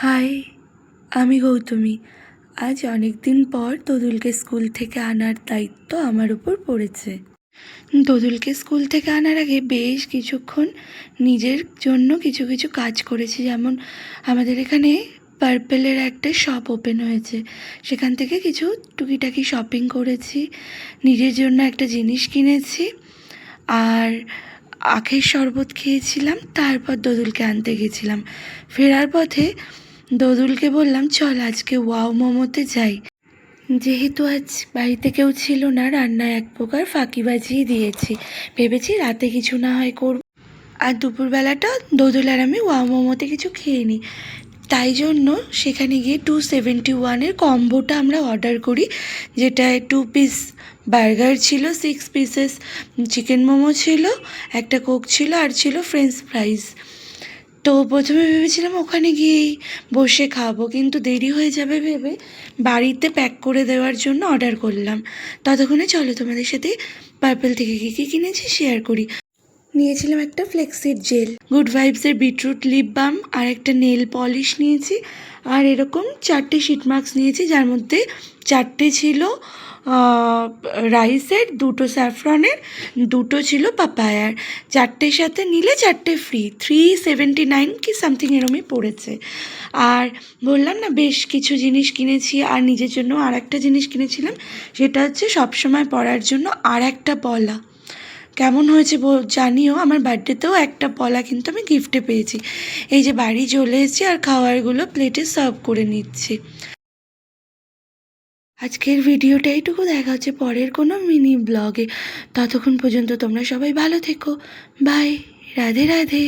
High, আমি গৌতমী। আজ অনেক দিন পর দোদুলকে স্কুল থেকে আনার দায়িত্ব আমার উপর পড়েছে। দোদুলকে স্কুল থেকে আনার আগে বেশ কিছুক্ষণ নিজের জন্য কিছু কিছু কাজ করেছি। যেমন আমাদের এখানে পার্পেলের একটা শপ ওপেন হয়েছে, সেখান থেকে কিছু টুকিটাকি শপিং করেছি, নিজের জন্য একটা জিনিস কিনেছি, আর আখের শরবত খেয়েছিলাম। তারপর দোদুলকে আনতে গেছিলাম। ফেরার পথে দোদুলকে বললাম, চল আজকে ওয়াও মোমোতে যাই। যেহেতু আজ বাড়িতে কেউ ছিল না, রান্নায় এক প্রকার ফাঁকিবাজিই দিয়েছি। ভেবেছি রাতে কিছু না হয় করব, আর দুপুরবেলাটা দোদুল আর আমি ওয়াও মোমোতে কিছু খেয়ে নিই। তাই জন্য সেখানে গিয়ে 271-এর কম্বোটা আমরা অর্ডার করি, যেটায় 2 পিস বার্গার ছিল, 6 পিসেস চিকেন মোমো ছিল, একটা কোক ছিল, আর ছিল ফ্রেঞ্চ ফ্রাইজ। তো প্রথমে ভেবেছিলাম ওখানে গিয়েই বসে খাবো, কিন্তু দেরি হয়ে যাবে ভেবে বাড়িতে প্যাক করে দেওয়ার জন্য অর্ডার করলাম। ততক্ষণে চলো তোমাদের সাথে পার্পেল থেকে কী কী কিনেছি শেয়ার করি। নিয়েছিলাম একটা ফ্লেক্সিড জেল, গুড ভাইবসের বিটরুট লিপ বাম, আর একটা নেল পলিশ নিয়েছি, আর এরকম 4টে শিট মাস্ক নিয়েছি, যার মধ্যে 4টে ছিল রাইসের, 2টো স্যাফরনের, 2টো ছিল পাপায়ার। 4টের সাথে নিলে 4টে ফ্রি, 379 কি সামথিং এরমই পড়েছে। আর বললাম না বেশ কিছু জিনিস কিনেছি, আর নিজের জন্য আর একটা জিনিস কিনেছিলাম, সেটা হচ্ছে সবসময় পরার জন্য আর একটা পলা। কেমন হয়েছে জানিও। আমার বার্থডেতেও একটা পলা কিন্তু আমি গিফটে পেয়েছি। এই যে বাড়ি চলে এসেছি আর খাবারগুলো প্লেটে সার্ভ করে নিচ্ছি। আজকের ভিডিওটা এইটুকু, দেখা হচ্ছে পরের কোনো মিনি ব্লগে। ততক্ষণ পর্যন্ত তোমরা সবাই ভালো থেকো। বাই, রাধে রাধে।